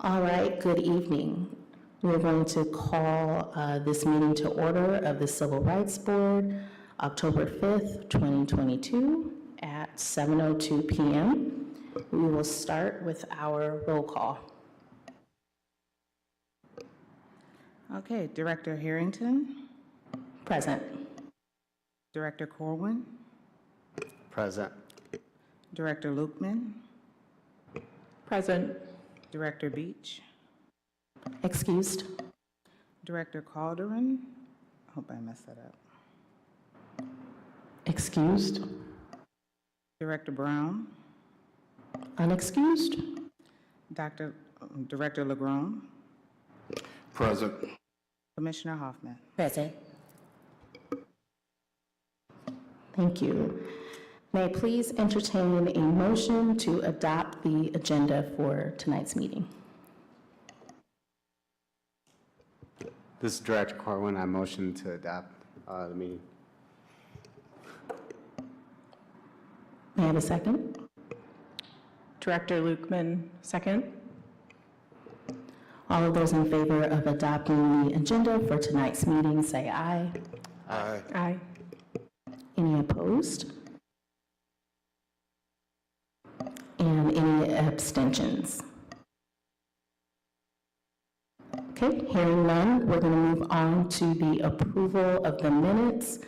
All right, good evening. We're going to call this meeting to order of the Civil Rights Board, October 5th, 2022 at 7:02 p.m. We will start with our roll call. Okay, Director Harrington. Present. Director Corwin. Present. Director Lukeman. Present. Director Beach. Excused. Director Calderon. I hope I messed that up. Excused. Director Brown. Unexcused. Director LeGrone. Present. Commissioner Hoffman. Present. Thank you. May I please entertain a motion to adopt the agenda for tonight's meeting? This is Director Corwin. I motion to adopt the meeting. May I have a second? Director Lukeman, second. All of those in favor of adopting the agenda for tonight's meeting, say aye. Aye. Aye. Any opposed? And any abstentions? Okay, hearing none, we're going to move on to the approval of the minutes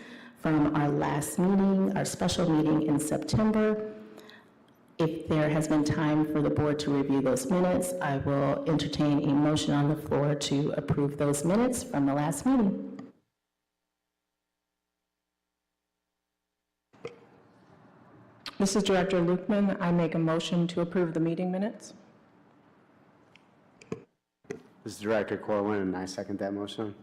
from our last meeting, our special meeting in September. If there has been time for the board to review those minutes, I will entertain a motion on the floor to approve those minutes from the last meeting. This is Director Lukeman. I make a motion to approve the meeting minutes. This is Director Corwin, and I second that motion.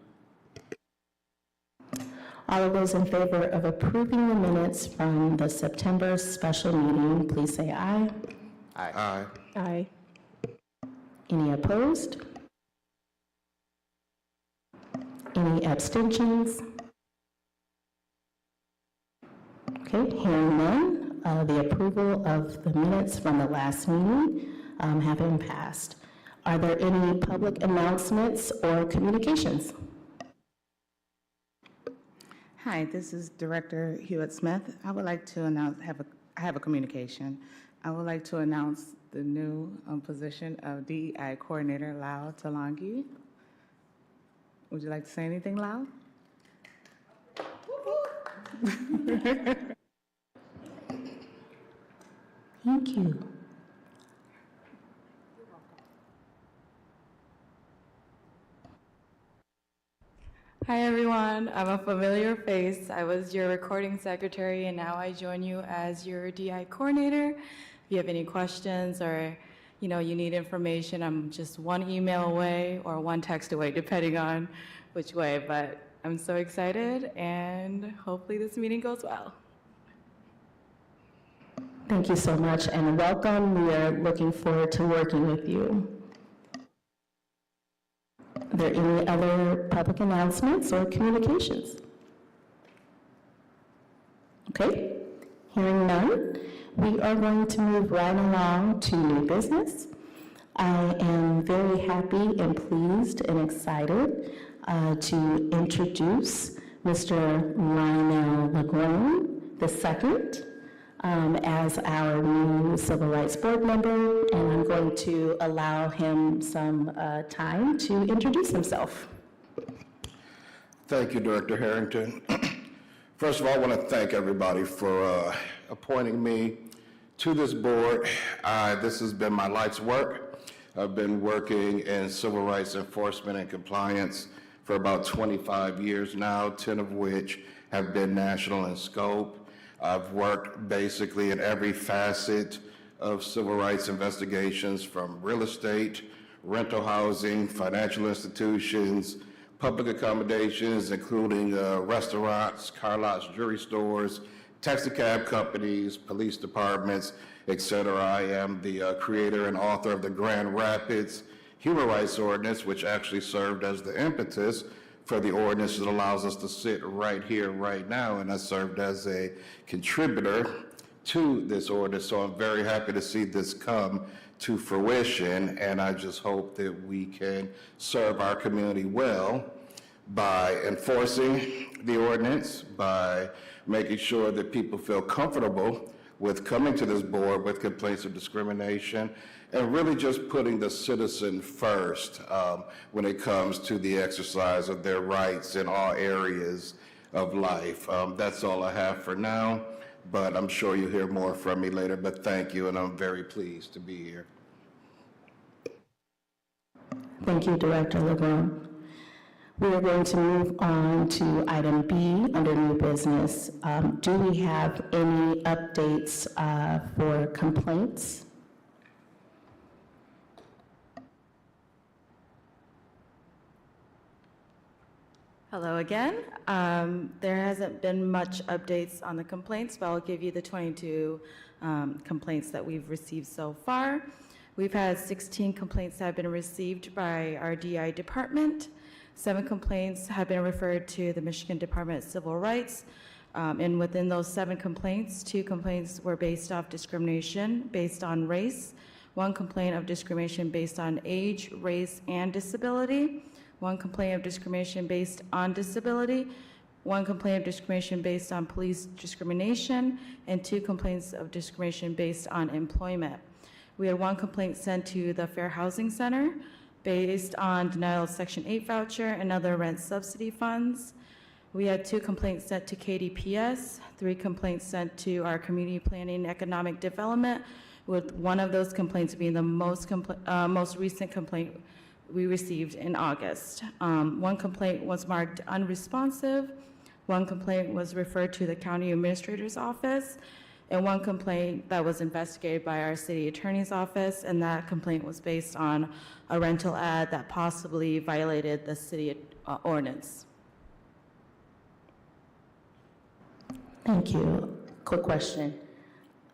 All of those in favor of approving the minutes from the September special meeting, please say aye. Aye. Aye. Aye. Any opposed? Any abstentions? Okay, hearing none, the approval of the minutes from the last meeting have been passed. Are there any public announcements or communications? Hi, this is Director Hewitt-Smith. I would like to I have a communication. I would like to announce the new position of DEI Coordinator, Lau Talangi. Would you like to say anything, Lau? Thank you. Hi everyone, I'm a familiar face. I was your recording secretary and now I join you as your DI coordinator. If you have any questions or you need information, I'm just one email away or one text away depending on which way, but I'm so excited and hopefully this meeting goes well. Thank you so much and welcome. We are looking forward to working with you. Are there any other public announcements or communications? Okay, hearing none, we are going to move right along to new business. I am very happy and pleased and excited to introduce Mr. Lionel Mcgraw II as our new Civil Rights Board member, and I'm going to allow him some time to introduce himself. Thank you, Director Harrington. First of all, I want to thank everybody for appointing me to this board. This has been my life's work. I've been working in civil rights enforcement and compliance for about 25 years now, 10 of which have been national in scope. I've worked basically in every facet of civil rights investigations, from real estate, rental housing, financial institutions, public accommodations, including restaurants, car lots, jewelry stores, taxi cab companies, police departments, etc. I am the creator and author of the Grand Rapids Human Rights Ordinance, which actually served as the impetus for the ordinance that allows us to sit right here, right now, and I served as a contributor to this ordinance. So I'm very happy to see this come to fruition, and I just hope that we can serve our community well by enforcing the ordinance, by making sure that people feel comfortable with coming to this board with complaints of discrimination, and really just putting the citizen first when it comes to the exercise of their rights in all areas of life. That's all I have for now, but I'm sure you'll hear more from me later. But thank you, and I'm very pleased to be here. Thank you, Director LeBron. We are going to move on to item B under new business. Do we have any updates for complaints? Hello again. There hasn't been much updates on the complaints, but I'll give you the 22 complaints that we've received so far. We've had 16 complaints that have been received by our DI department. 7 complaints have been referred to the Michigan Department of Civil Rights. And within those 7 complaints, 2 complaints were based off discrimination based on race, 1 complaint of discrimination based on age, race, and disability, 1 complaint of discrimination based on disability, 1 complaint of discrimination based on police discrimination, and 2 complaints of discrimination based on employment. We had 1 complaint sent to the Fair Housing Center based on denial of Section 8 voucher and other rent subsidy funds. We had 2 complaints sent to KDPS, 3 complaints sent to our Community Planning and Economic Development, with one of those complaints being the most recent complaint we received in August. 1 complaint was marked unresponsive, 1 complaint was referred to the County Administrator's Office, and 1 complaint that was investigated by our City Attorney's Office, and that complaint was based on a rental ad that possibly violated the city ordinance. Thank you. Quick question.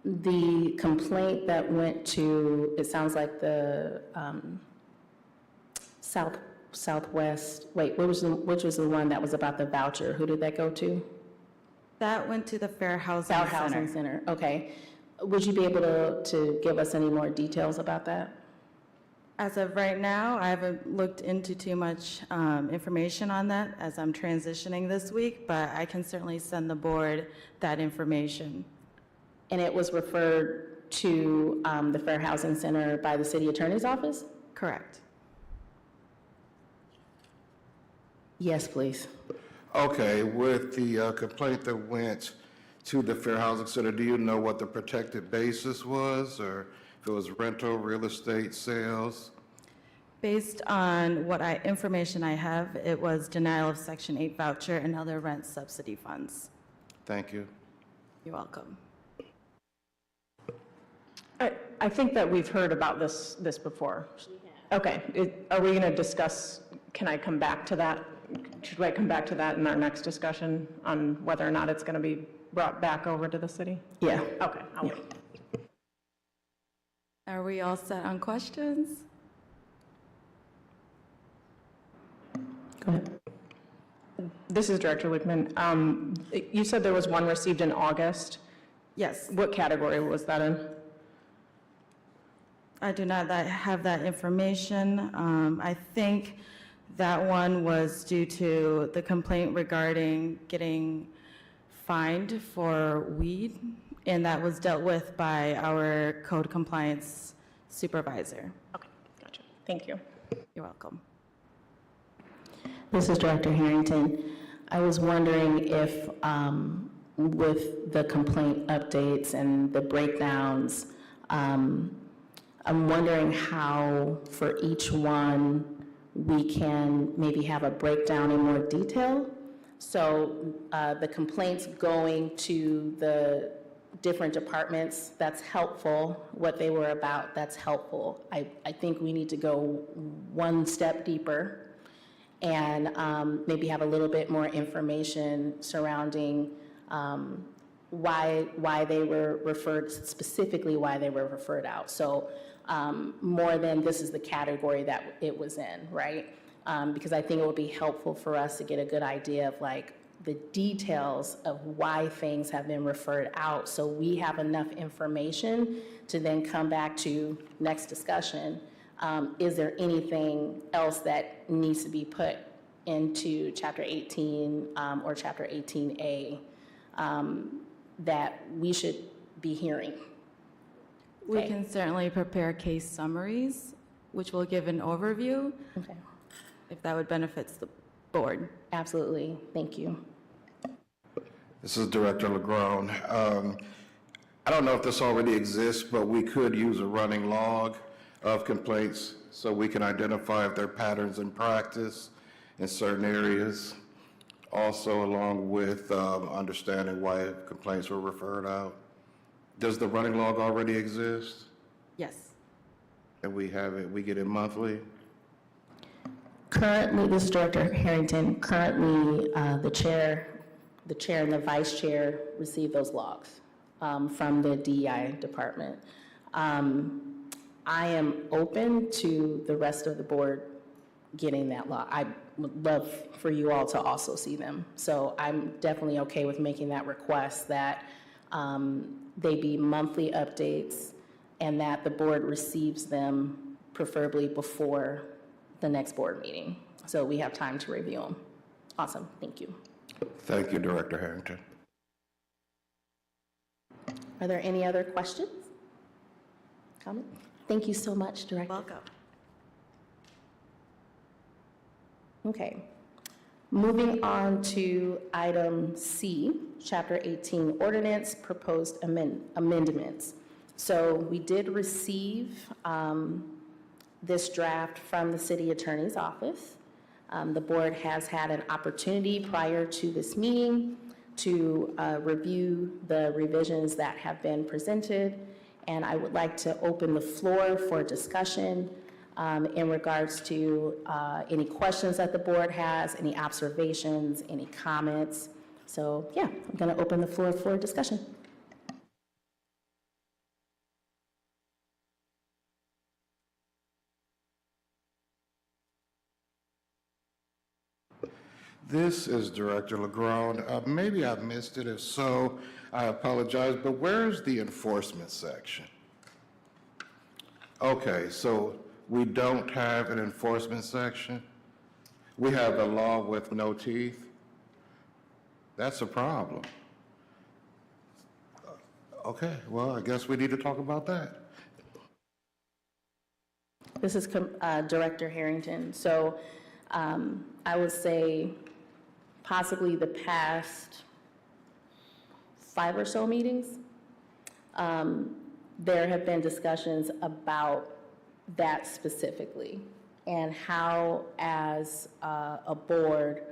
The complaint that went to, it sounds like the Southwest, wait, which was the one that was about the voucher? Who did that go to? That went to the Fair Housing Fair Center. Housing Center, okay. Would you be able to give us any more details about that? As of right now, I haven't looked into too much information on that as I'm transitioning this week, but I can certainly send the board that information. And it was referred to the Fair Housing Center by the City Attorney's Office? Correct. Yes, please. Okay, with the complaint that went to the Fair Housing Center, do you know what the protected basis was, or if it was rental, real estate, sales? Based on what information I have, it was denial of Section 8 voucher and other rent subsidy funds. Thank you. You're welcome. I think that we've heard about this before. Okay, are we going to discuss, can I come back to that? Should I come back to that in our next discussion on whether or not it's going to be brought back over to the city? Yeah. Okay, I'll wait. Are we all set on questions? Go ahead. This is Director Lukeman. You said there was 1 received in August. Yes. What category was that in? I do not have that information. I think that one was due to the complaint regarding getting fined for weed, and that was dealt with by our code compliance supervisor. Okay, gotcha. Thank you. You're welcome. This is Director Harrington. I was wondering if, with the complaint updates and the breakdowns, I'm wondering how for each one we can maybe have a breakdown in more detail. So the complaints going to the different departments, that's helpful. What they were about, that's helpful. I think we need to go 1 step deeper and maybe have a little bit more information surrounding why they were referred, specifically why they were referred out. So more than this is the category that it was in, right? Because I think it would be helpful for us to get a good idea of like the details of why things have been referred out, so we have enough information to then come back to next discussion. Is there anything else that needs to be put into Chapter 18 or Chapter 18A that we should be hearing? We Okay. can certainly prepare case summaries, which will give an overview, Okay, if that would benefit the board. absolutely, thank you. This is Director Legrand. I don't know if this already exists, but we could use a running log of complaints so we can identify if there are patterns in practice in certain areas. Also, along with understanding why complaints were referred out. Does the running log already exist? Yes. And we have it, we get it monthly? Currently, this is Director Harrington, currently the chair and the vice chair receive those logs from the DEI department. I am open to the rest of the board getting that log. I would love for you all to also see them. So I'm definitely okay with making that request that they be monthly updates and that the board receives them preferably before the next board meeting. So we have time to review them. Awesome, thank you. Thank you, Director Harrington. Are there any other questions? Comments? Thank you so much, Director. Welcome. Okay. Moving on to item C, Chapter 18 Ordinance Proposed Amendments. So we did receive this draft from the City Attorney's Office. The board has had an opportunity prior to this meeting to review the revisions that have been presented, and I would like to open the floor for discussion in regards to any questions that the board has, any observations, any comments. So yeah, I'm going to open the floor for discussion. This is Director Legrand. Maybe I missed it. If so, I apologize, but where's the enforcement section? Okay, so we don't have an enforcement section? We have a law with no teeth? That's a problem. Okay, well, I guess we need to talk about that. This is Director Harrington. So I would say possibly the past 5 or so meetings, there have been discussions about that specifically and how, as a board,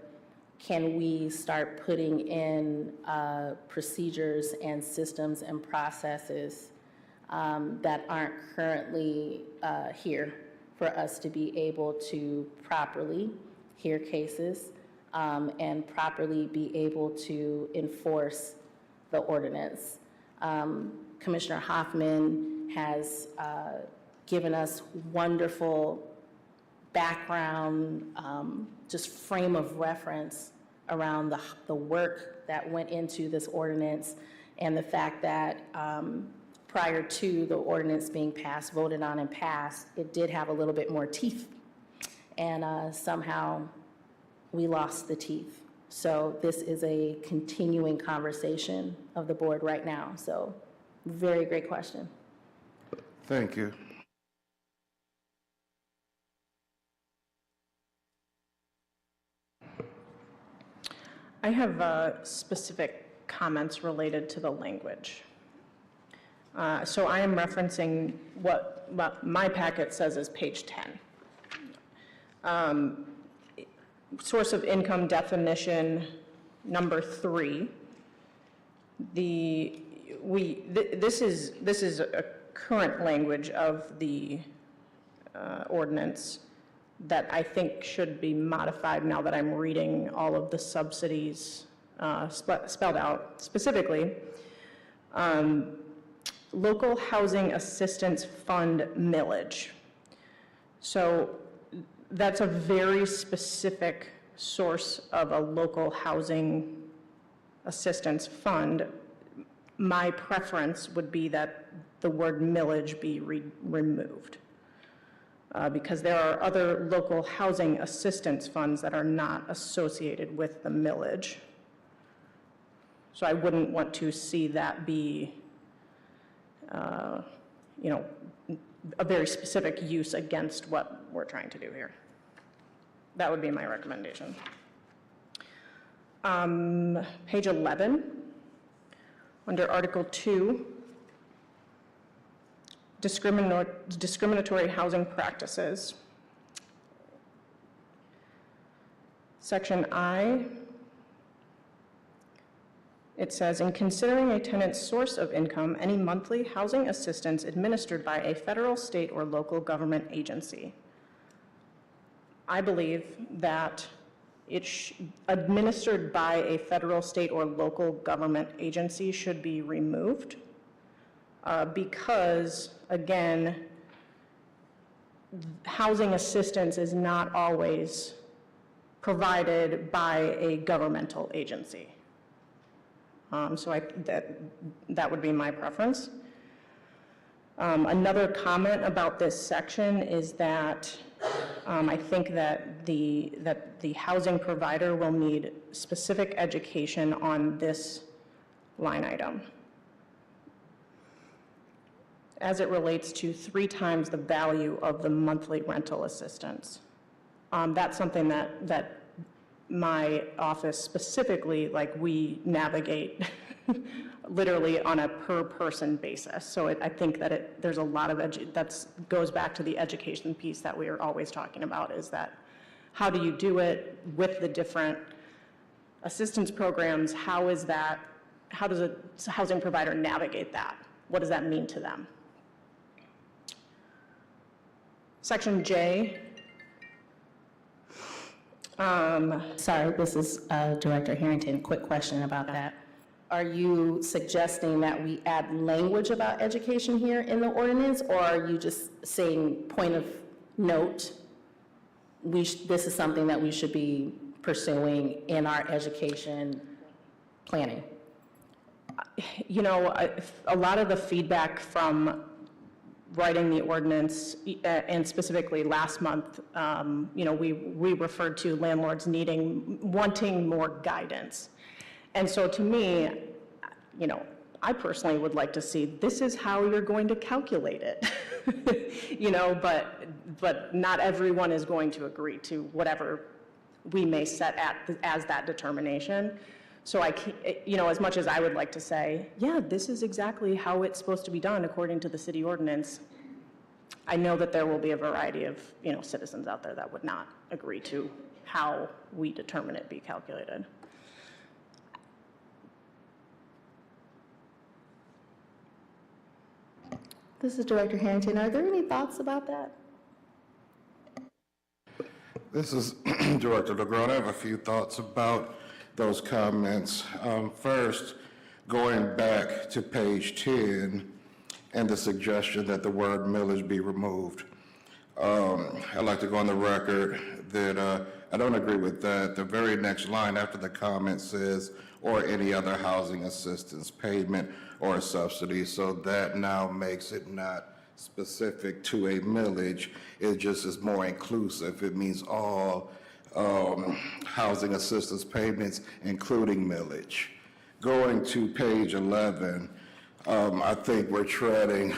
can we start putting in procedures and systems and processes that aren't currently here for us to be able to properly hear cases and properly be able to enforce the ordinance. Commissioner Hoffman has given us wonderful background, just frame of reference around the work that went into this ordinance and the fact that prior to the ordinance being passed, voted on and passed, it did have a little bit more teeth. And somehow we lost the teeth. So this is a continuing conversation of the board right now. So very great question. Thank you. I have specific comments related to the language. So I am referencing what my packet says is page 10. Source of income definition number 3. This is a current language of the ordinance that I think should be modified now that I'm reading all of the subsidies spelled out specifically. Local Housing Assistance Fund millage. So that's a very specific source of a local housing assistance fund, my preference would be that the word millage be removed. Because there are other local housing assistance funds that are not associated with the millage. So I wouldn't want to see that be, you know, a very specific use against what we're trying to do here. That would be my recommendation. Page 11, under Article 2, discriminatory housing practices. Section I, it says, in considering a tenant's source of income, any monthly housing assistance administered by a federal, state, or local government agency. I believe that administered by a federal, state, or local government agency should be removed because, again, housing assistance is not always provided by a governmental agency. So that would be my preference. Another comment about this section is that I think that the housing provider will need specific education on this line item as it relates to 3 times the value of the monthly rental assistance. That's something that my office specifically, like, we navigate literally on a per person basis. So I think that there's a lot of, that goes back to the education piece that we are always talking about, is that how do you do it with the different assistance programs? How does a housing provider navigate that? What does that mean to them? Section J. Sorry, this is Director Harrington. Quick question about that. Are you suggesting that we add language about education here in the ordinance, or are you just saying, point of note, this is something that we should be pursuing in our education planning? You know, a lot of the feedback from writing the ordinance, and specifically last month, you know, we referred to landlords wanting more guidance. And so to me, you know, I personally would like to see, this is how you're going to calculate it. You know, but not everyone is going to agree to whatever we may set as that determination. So you know, as much as I would like to say, yeah, this is exactly how it's supposed to be done according to the city ordinance, I know that there will be a variety of, you know, citizens out there that would not agree to how we determine it be calculated. This is Director Harrington. Are there any thoughts about that? This is Director LeGrand. I have a few thoughts about those comments. First, going back to page 10 and the suggestion that the word millage be removed. I'd like to go on the record that I don't agree with that. The very next line after the comment says, or any other housing assistance payment or subsidy. So that now makes it not specific to a millage. It just is more inclusive. It means all housing assistance payments, including millage. Going to page 11, I think we're treading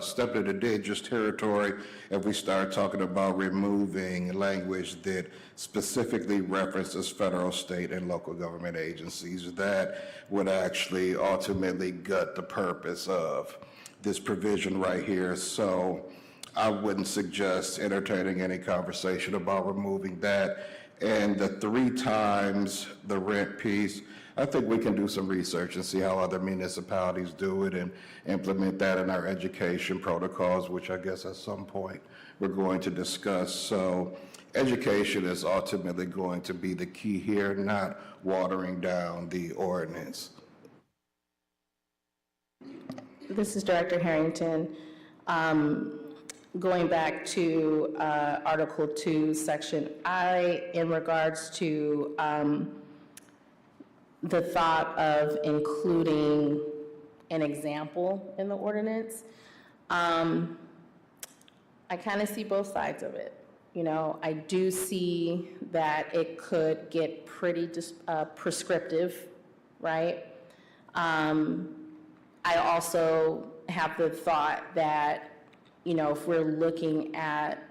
step into dangerous territory if we start talking about removing language that specifically references federal, state, and local government agencies. That would actually ultimately gut the purpose of this provision right here. So I wouldn't suggest entertaining any conversation about removing that. And the 3 times the rent piece, I think we can do some research and see how other municipalities do it and implement that in our education protocols, which I guess at some point we're going to discuss. So education is ultimately going to be the key here, not watering down the ordinance. This is Director Harrington. Going back to Article 2, Section I, in regards to the thought of including an example in the ordinance. I kind of see both sides of it. You know, I do see that it could get pretty prescriptive, right? I also have the thought that, you know, if we're looking at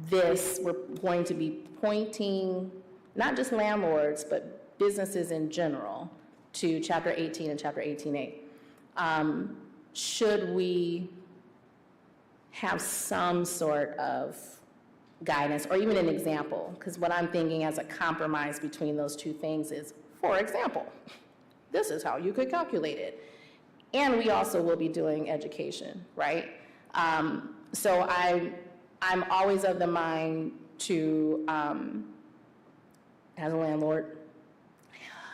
this, we're going to be pointing not just landlords, but businesses in general to Chapter 18 and Chapter 18A. Should we have some sort of guidance or even an example? Because what I'm thinking as a compromise between those two things is, for example, this is how you could calculate it. And we also will be doing education, right? So I'm always of the mind to, as a landlord,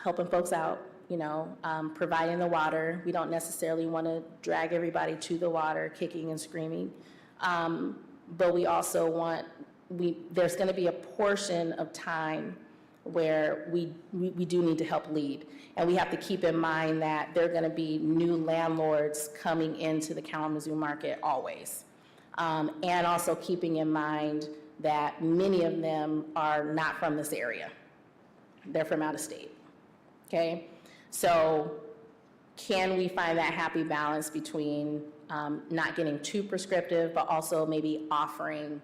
helping folks out, you know, providing the water. We don't necessarily want to drag everybody to the water, kicking and screaming. But we also want, there's going to be a portion of time where we do need to help lead. And we have to keep in mind that there are going to be new landlords coming into the Kalamazoo market always. And also keeping in mind that many of them are not from this area. They're from out of state, okay? So can we find that happy balance between not getting too prescriptive, but also maybe offering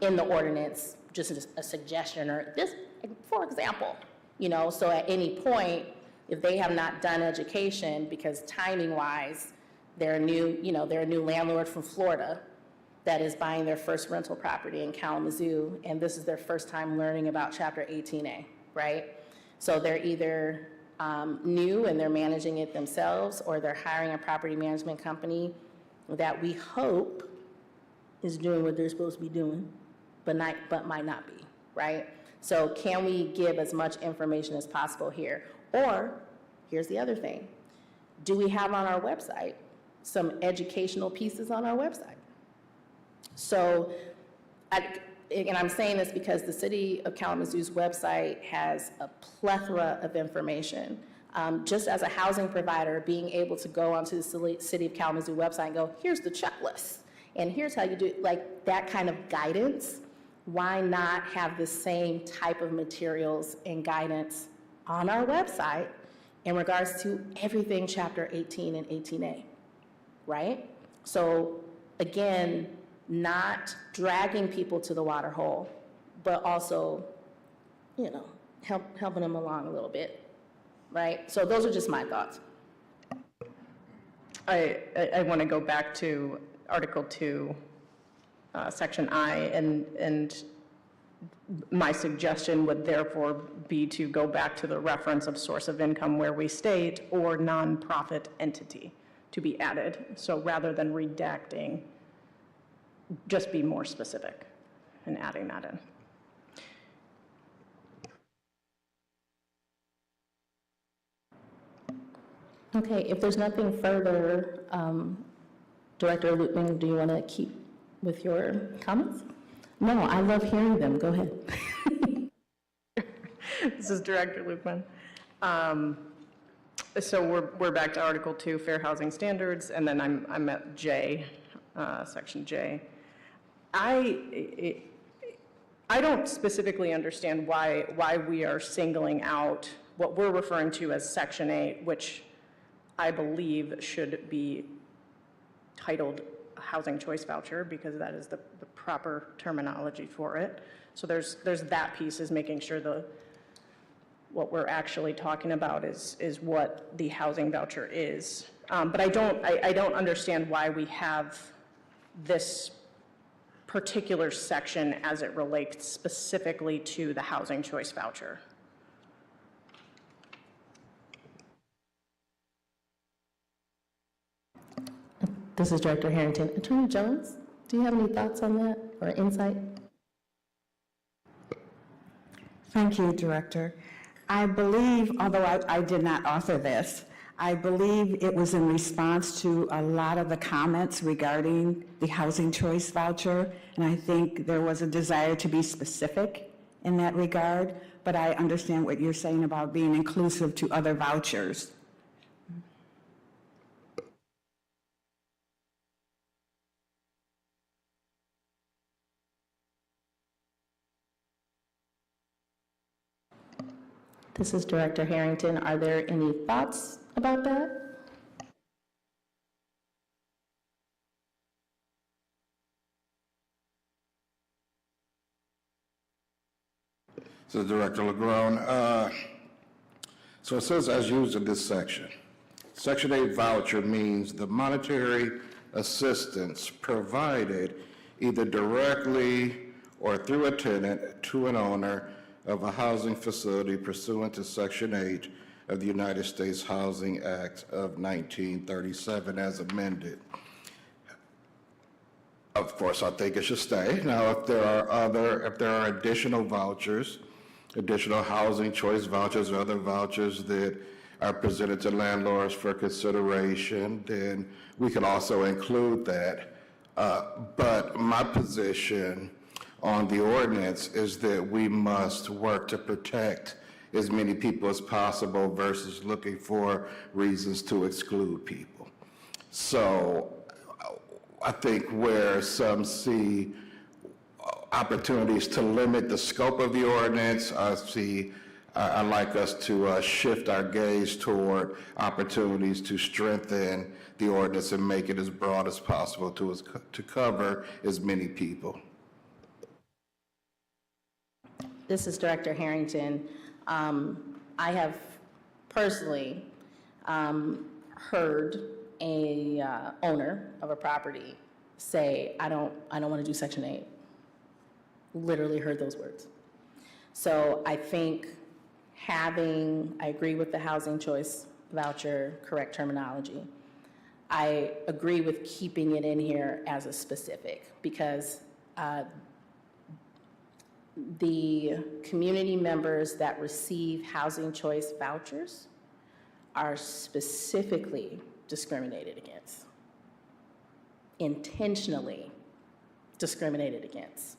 in the ordinance just a suggestion or this, for example, you know, so at any point, if they have not done education, because timing-wise, they're a new landlord from Florida that is buying their first rental property in Kalamazoo, and this is their first time learning about Chapter 18A, right? So they're either new and they're managing it themselves, or they're hiring a property management company that we hope is doing what they're supposed to be doing, but might not be, right? So can we give as much information as possible here? Or, here's the other thing, do we have on our website some educational pieces on our website? So, and I'm saying this because the City of Kalamazoo's website has a plethora of information. Just as a housing provider, being able to go onto the City of Kalamazoo website and go, here's the checklist, and here's how you do it, like that kind of guidance. Why not have the same type of materials and guidance on our website in regards to everything Chapter 18 and 18A, right? So again, not dragging people to the water hole, but also, you know, helping them along a little bit, right? So those are just my thoughts. I want to go back to Article 2, Section I, and my suggestion would therefore be to go back to the reference of source of income where we state or nonprofit entity to be added. So rather than redacting, just be more specific in adding that in. Okay, if there's nothing further, Director Lutman, do you want to keep with your comments? No, I love hearing them. Go ahead. This is Director Lutman. So we're back to Article 2, Fair Housing Standards, and then I'm at J, Section J. I don't specifically understand why we are singling out what we're referring to as Section 8, which I believe should be titled Housing Choice Voucher, because that is the proper terminology for it. So there's that piece, is making sure what we're actually talking about is what the housing voucher is. But I don't understand why we have this particular section as it relates specifically to the housing choice voucher. This is Director Harrington. Attorney Jones, do you have any thoughts on that or insight? Thank you, Director. I believe, although I did not author this, I believe it was in response to a lot of the comments regarding the housing choice voucher, and I think there was a desire to be specific in that regard, but I understand what you're saying about being inclusive to other vouchers. This is Director Harrington. Are there any thoughts about that? So Director Mcgraw, so it says as used in this section. Section 8 voucher means the monetary assistance provided either directly or through a tenant to an owner of a housing facility pursuant to Section 8 of the United States Housing Act of 1937 as amended. Of course, I think it should stay. Now, if there are additional vouchers, additional housing choice vouchers or other vouchers that are presented to landlords for consideration, then we can also include that. But my position on the ordinance is that we must work to protect as many people as possible versus looking for reasons to exclude people. So I think where some see opportunities to limit the scope of the ordinance, I'd like us to shift our gaze toward opportunities to strengthen the ordinance and make it as broad as possible to cover as many people. This is Director Harrington. I have personally heard a owner of a property say, I don't want to do Section 8. Literally heard those words. So I think I agree with the housing choice voucher, correct terminology. I agree with keeping it in here as a specific because the community members that receive housing choice vouchers are specifically discriminated against, intentionally discriminated against.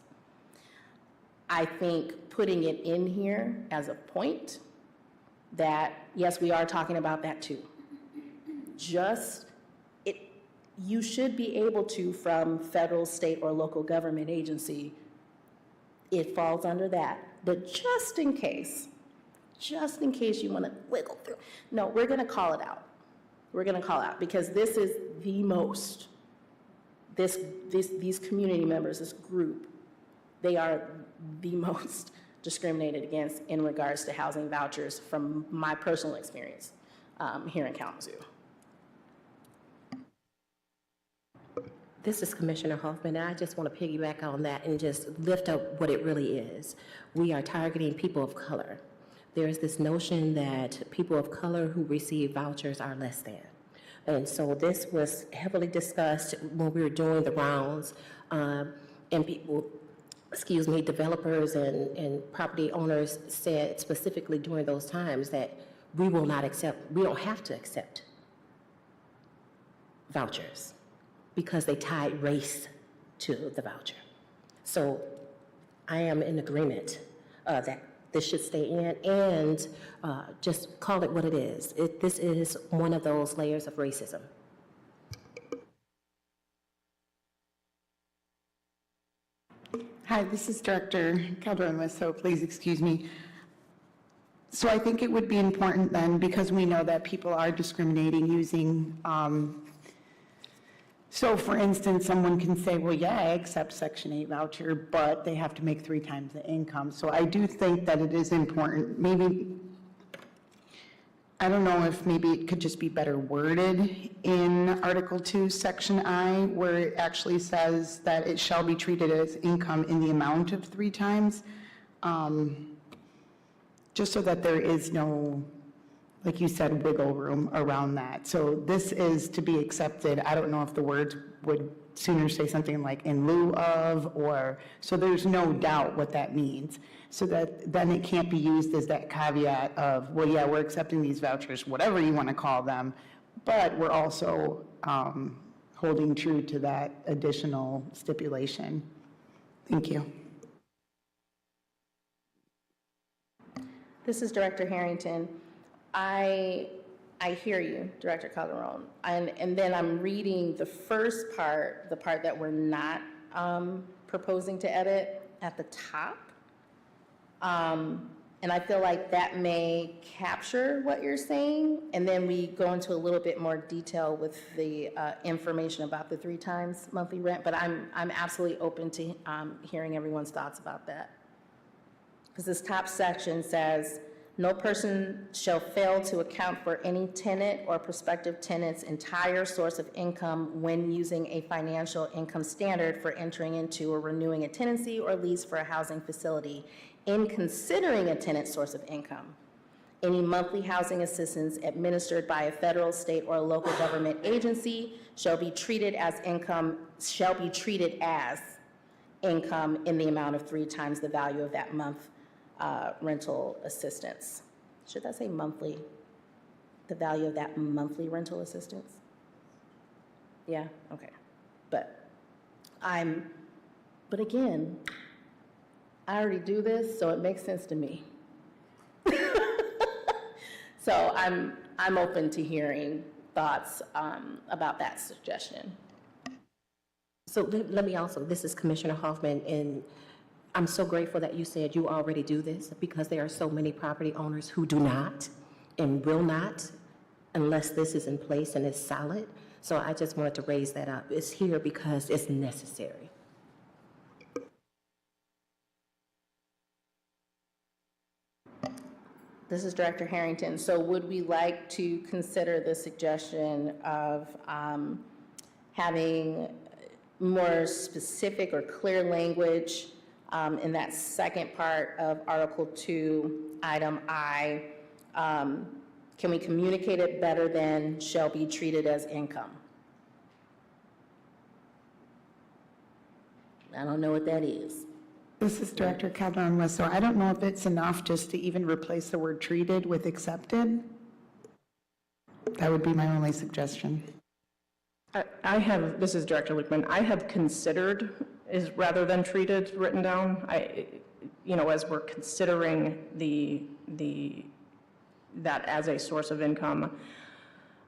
I think putting it in here as a point that, yes, we are talking about that too. You should be able to, from federal, state, or local government agency, it falls under that. But just in case you want to wiggle through, no, we're going to call it out. We're going to call out because this is the most, these community members, this group, they are the most discriminated against in regards to housing vouchers from my personal experience here in Kalamazoo. This is Commissioner Hoffman, and I just want to piggyback on that and just lift up what it really is. We are targeting people of color. There is this notion that people of color who receive vouchers are less than. And so this was heavily discussed when we were doing the rounds, and people, developers and property owners said specifically during those times that we don't have to accept vouchers because they tied race to the voucher. So I am in agreement that this should stay in and just call it what it is. This is one of those layers of racism. Hi, this is Director Calderon, so please excuse me. So I think it would be important then, because we know that people are discriminating using, so for instance, someone can say, well, yeah, I accept Section 8 voucher, but they have to make 3 times the income. So I do think that it is important, maybe, I don't know if maybe it could just be better worded in Article 2, Section I, where it actually says that it shall be treated as income in the amount of 3 times, just so that there is no, like you said, wiggle room around that. So this is to be accepted. I don't know if the words would sooner say something like in lieu of, or, so there's no doubt what that means. So that then it can't be used as that caveat of, well, yeah, we're accepting these vouchers, whatever you want to call them, but we're also holding true to that additional stipulation. Thank you. This is Director Harrington. I hear you, Director Calderon. And then I'm reading the first part, the part that we're not proposing to edit at the top. And I feel like that may capture what you're saying. And then we go into a little bit more detail with the information about the 3 times monthly rent. But I'm absolutely open to hearing everyone's thoughts about that. Because this top section says, no person shall fail to account for any tenant or prospective tenant's entire source of income when using a financial income standard for entering into or renewing a tenancy or lease for a housing facility. In considering a tenant's source of income, any monthly housing assistance administered by a federal, state, or local government agency shall be treated as income in the amount of 3 times the value of that month rental assistance. Should that say monthly? The value of that monthly rental assistance? Yeah, okay. But again, I already do this, so it makes sense to me. So I'm open to hearing thoughts about that suggestion. So let me also, this is Commissioner Hoffman, and I'm so grateful that you said you already do this, because there are so many property owners who do not and will not unless this is in place and it's solid. So I just wanted to raise that up. It's here because it's necessary. This is Director Harrington. So would we like to consider the suggestion of having more specific or clear language in that second part of Article 2, Item I? Can we communicate it better than shall be treated as income? I don't know what that is. This is Director Calderon. So I don't know if it's enough just to even replace the word treated with accepted. That would be my only suggestion. This is Director Lukeman, I have considered is rather than treated written down. As we're considering that as a source of income.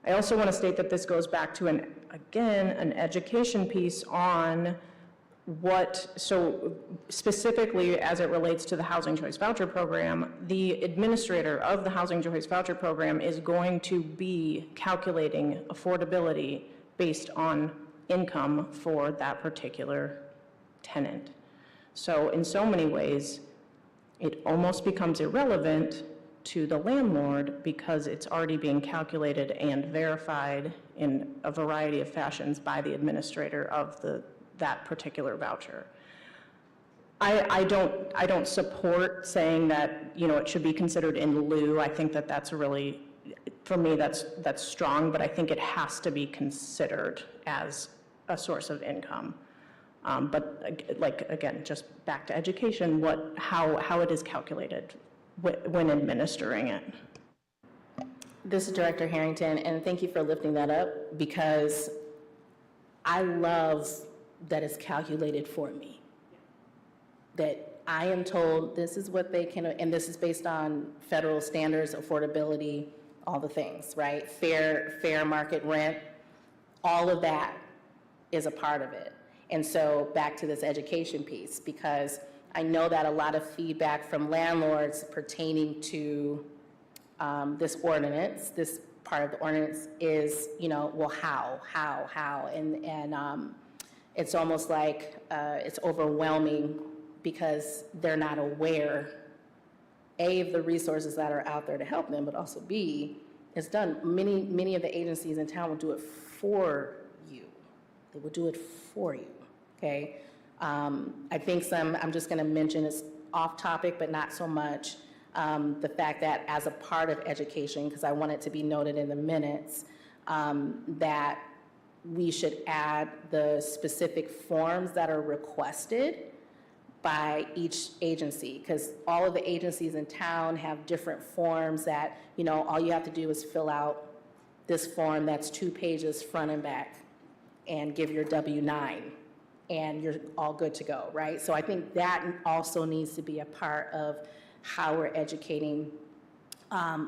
I also want to state that this goes back to an education piece on so specifically as it relates to the Housing Choice Voucher Program, the administrator of the Housing Choice Voucher Program is going to be calculating affordability based on income for that particular tenant. So in so many ways, it almost becomes irrelevant to the landlord because it's already being calculated and verified in a variety of fashions by the administrator of that particular voucher. I don't support saying that it should be considered in lieu. I think that that's really, for me, that's strong, but I think it has to be considered as a source of income. But again, just back to education, how it is calculated when administering it. This is Director Harrington, and thank you for lifting that up because I love that it's calculated for me. That I am told this is what they can, and this is based on federal standards, affordability, all the things, right? Fair market rent, all of that is a part of it. And so back to this education piece, because I know that a lot of feedback from landlords pertaining to this ordinance, this part of the ordinance is, well, how? And it's almost like it's overwhelming because they're not aware, A, of the resources that are out there to help them, but also B, it's done. Many of the agencies in town will do it for you. They will do it for you, okay? I think I'm just gonna mention, it's off topic, but not so much, the fact that as a part of education, because I want it to be noted in the minutes, that we should add the specific forms that are requested by each agency, because all of the agencies in town have different forms that, all you have to do is fill out this form that's 2 pages front and back and give your W-9 and you're all good to go, right? So I think that also needs to be a part of how we're educating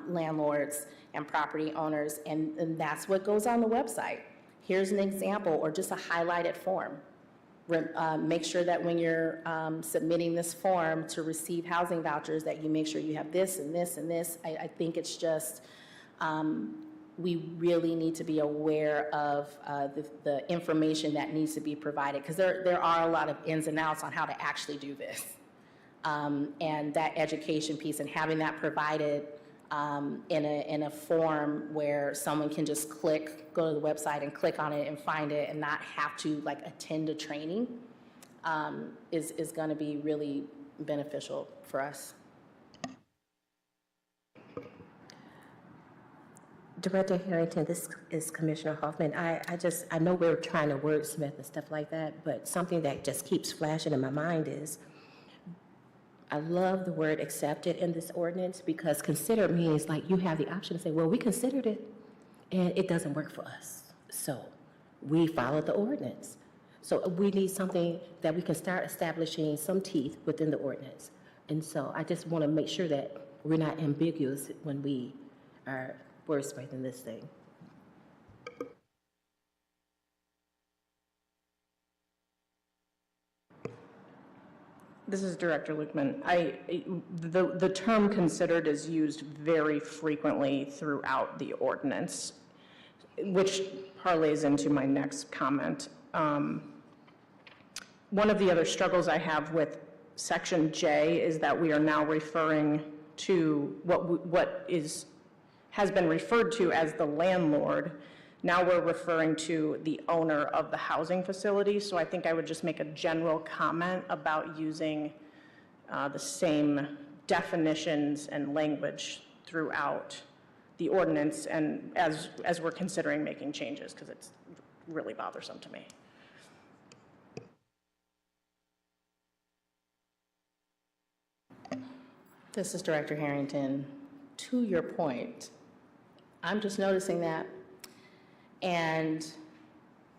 landlords and property owners, and that's what goes on the website. Here's an example, or just a highlighted form. Make sure that when you're submitting this form to receive housing vouchers, that you make sure you have this and this and this. I think it's just, we really need to be aware of the information that needs to be provided, because there are a lot of ins and outs on how to actually do this. And that education piece and having that provided in a form where someone can just go to the website and click on it and find it and not have to like attend a training is going to be really beneficial for us. Director Harrington, this is Commissioner Hoffman. I know we're trying to wordsmith and stuff like that, but something that just keeps flashing in my mind is, I love the word accepted in this ordinance, because consider means like you have the option to say, well, we considered it and it doesn't work for us. So we followed the ordinance. So we need something that we can start establishing some teeth within the ordinance. And so I just want to make sure that we're not ambiguous when we are wordsmithing this thing. This is Director Luckman. The term considered is used very frequently throughout the ordinance, which parlays into my next comment. One of the other struggles I have with Section J is that we are now referring to what has been referred to as the landlord. Now we're referring to the owner of the housing facility. So I think I would just make a general comment about using the same definitions and language throughout the ordinance, and as we're considering making changes, because it's really bothersome to me. This is Director Harrington. To your point, I'm just noticing that, and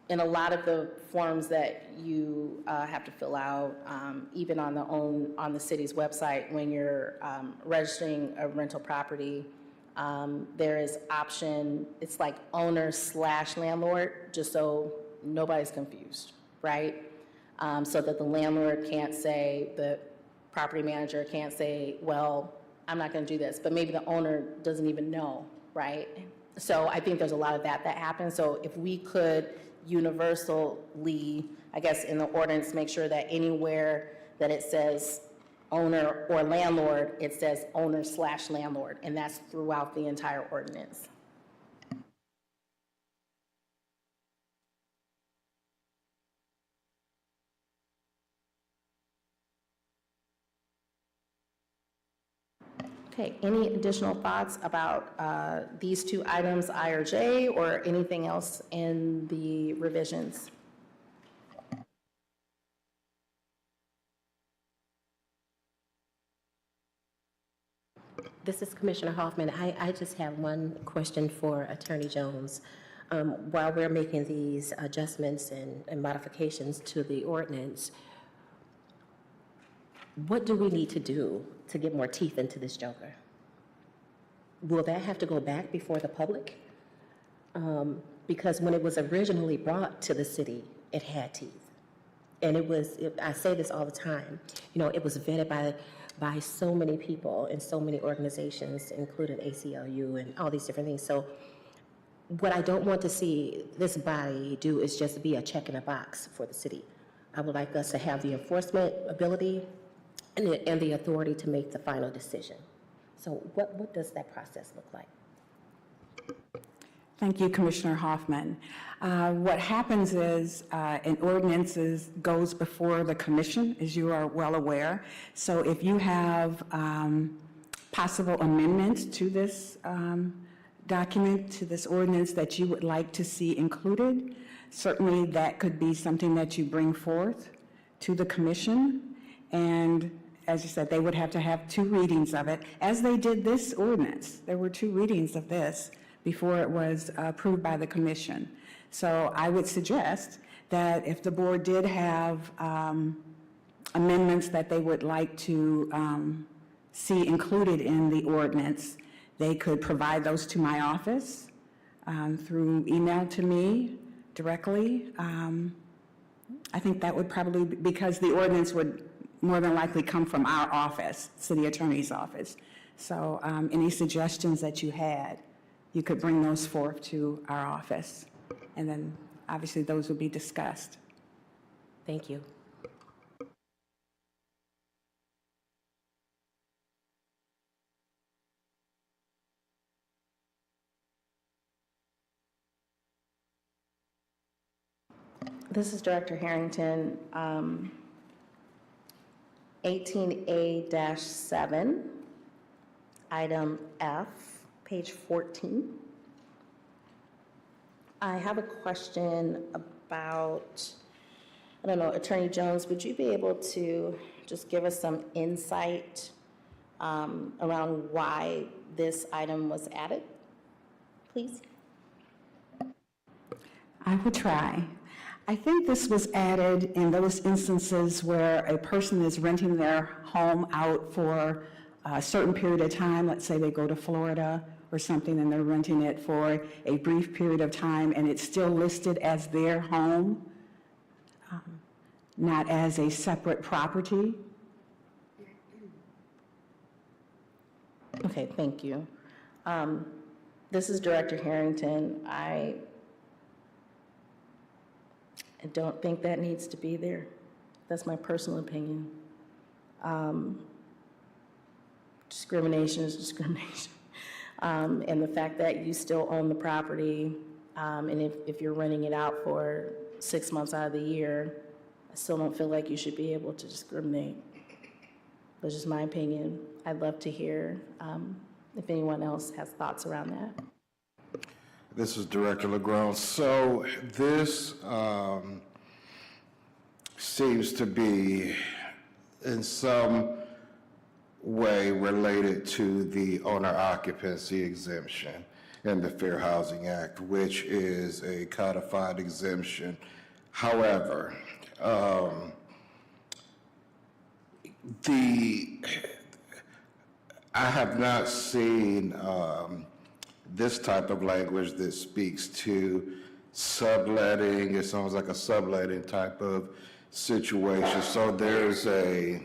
in a lot of the forms that you have to fill out, even on the city's website, when you're registering a rental property, there is option, it's like owner/landlord, just so nobody's confused, right? So that the landlord can't say, the property manager can't say, well, I'm not going to do this, but maybe the owner doesn't even know, right? So I think there's a lot of that happens. So if we could universally, I guess in the ordinance, make sure that anywhere that it says owner or landlord, it says owner/landlord, and that's throughout the entire ordinance. Okay, any additional thoughts about these two items, I or J, or anything else in the revisions? This is Commissioner Hoffman. I just have one question for Attorney Jones. While we're making these adjustments and modifications to the ordinance, what do we need to do to get more teeth into this joker? Will that have to go back before the public? Because when it was originally brought to the city, it had teeth. And I say this all the time, it was vetted by so many people and so many organizations, including ACLU and all these different things. So what I don't want to see this body do is just be a check in a box for the city. I would like us to have the enforcement ability and the authority to make the final decision. So what does that process look like? Thank you, Commissioner Hoffman. What happens is an ordinance goes before the commission, as you are well aware. So if you have possible amendments to this document, to this ordinance that you would like to see included, certainly that could be something that you bring forth to the commission. And as you said, they would have to have 2 readings of it, as they did this ordinance. There were 2 readings of this before it was approved by the commission. So I would suggest that if the board did have amendments that they would like to see included in the ordinance, they could provide those to my office through email to me directly. I think that would probably, because the ordinance would more than likely come from our office, city attorney's office. So any suggestions that you had, you could bring those forth to our office. And then obviously those would be discussed. Thank you. This is Director Harrington. 18A-7, item F, page 14. I have a question about, I don't know, Attorney Jones, would you be able to just give us some insight around why this item was added, please? I will try. I think this was added in those instances where a person is renting their home out for a certain period of time. Let's say they go to Florida or something and they're renting it for a brief period of time and it's still listed as their home, not as a separate property. Okay, thank you. This is Director Harrington. I don't think that needs to be there. That's my personal opinion. Discrimination is discrimination. And the fact that you still own the property, and if you're renting it out for 6 months out of the year, I still don't feel like you should be able to discriminate. That's just my opinion. I'd love to hear if anyone else has thoughts around that. This is Director Mcgraw. So this seems to be in some way related to the owner occupancy exemption in the Fair Housing Act, which is a codified exemption. However, I have not seen this type of language that speaks to subletting. It sounds like a subletting type of situation. So there's a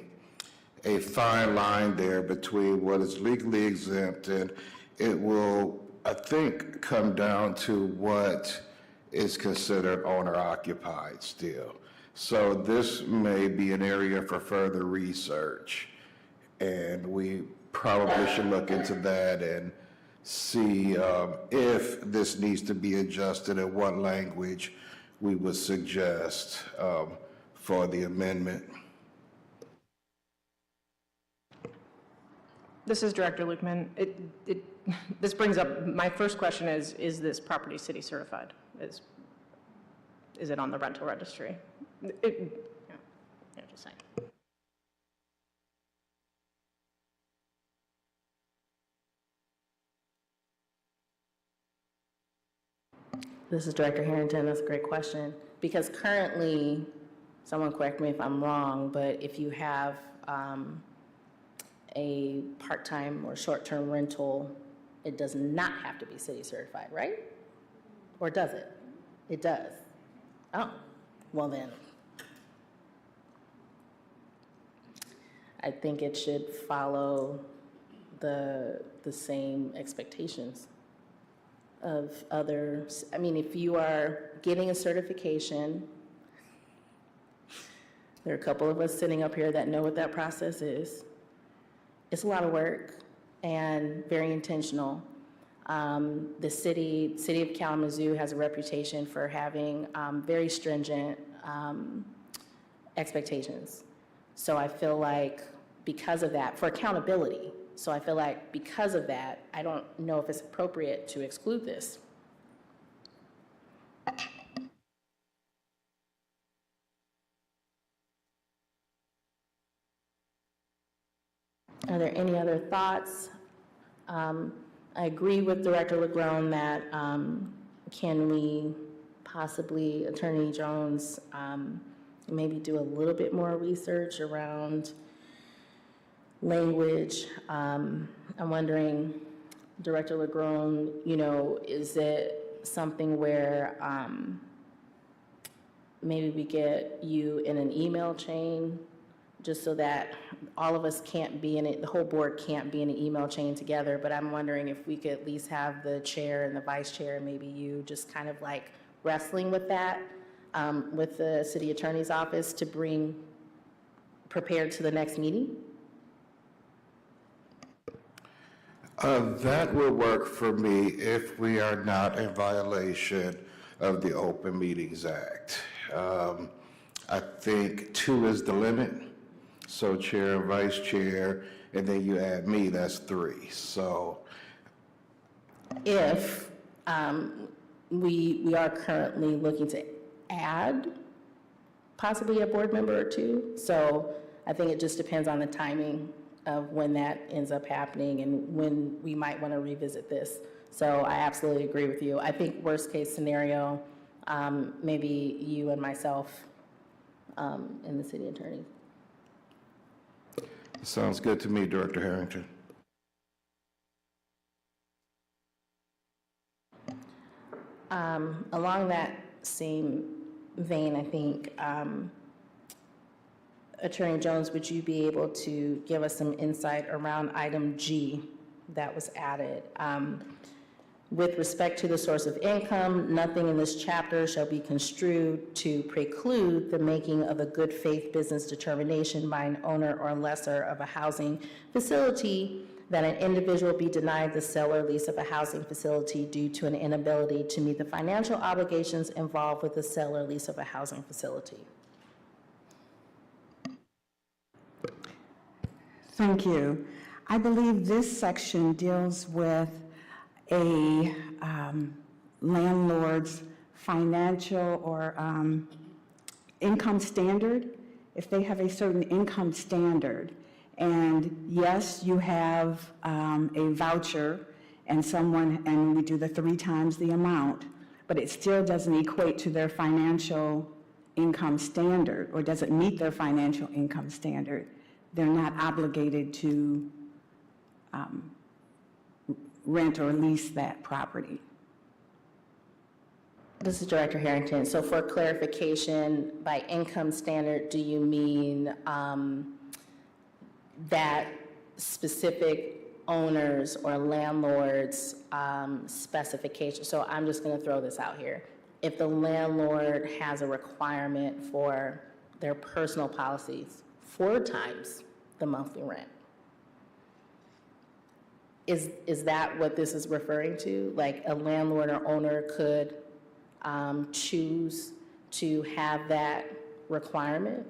fine line there between what is legally exempt, and it will, I think, come down to what is considered owner occupied still. So this may be an area for further research, and we probably should look into that and see if this needs to be adjusted and what language we would suggest for the amendment. This is Director Lukeman. This brings up, my first question is this property city certified? Is it on the rental registry? Just saying. This is Director Harrington. That's a great question. Because currently, someone correct me if I'm wrong, but if you have a part-time or short-term rental, it does not have to be city certified, right? Or does it? It does. Oh, well then. I think it should follow the same expectations of others. I mean, if you are getting a certification, there are a couple of us sitting up here that know what that process is. It's a lot of work and very intentional. The city of Kalamazoo has a reputation for having very stringent expectations. So I feel like because of that, for accountability, so I feel like because of that, I don't know if it's appropriate to exclude this. Are there any other thoughts? I agree with Director Legrone that can we possibly, Attorney Jones, maybe do a little bit more research around language. I'm wondering, Director LaGrone, you know, is it something where maybe we get you in an email chain, just so that all of us can't be in it, the whole board can't be in an email chain together, but I'm wondering if we could at least have the chair and the vice chair, and maybe you, just kind of like wrestling with that, with the city attorney's office to bring prepared to the next meeting? That will work for me if we are not in violation of the Open Meetings Act. I think 2 is the limit, so chair and vice chair, and then you add me, that's 3. So If we are currently looking to add possibly a board member or 2, so I think it just depends on the timing of when that ends up happening and when we might want to revisit this. So I absolutely agree with you. I think worst case scenario, maybe you and myself and the city attorney. sounds good to me, Director Harrington. Along that same vein, I think, Attorney Jones, would you be able to give us some insight around item G that was added? With respect to the source of income, nothing in this chapter shall be construed to preclude the making of a good faith business determination by an owner or lessor of a housing facility that an individual be denied the sale or lease of a housing facility due to an inability to meet the financial obligations involved with the sale or lease of a housing facility. Thank you. I believe this section deals with a landlord's financial or income standard. If they have a certain income standard, and yes, you have a voucher and we do the 3 times the amount, but it still doesn't equate to their financial income standard, or doesn't meet their financial income standard, they're not obligated to rent or lease that property. This is Director Harrington. So for clarification, by income standard, do you mean that specific owners or landlords' specification? So I'm just going to throw this out here. If the landlord has a requirement for their personal policies 4 times the monthly rent, is that what this is referring to? Like a landlord or owner could choose to have that requirement?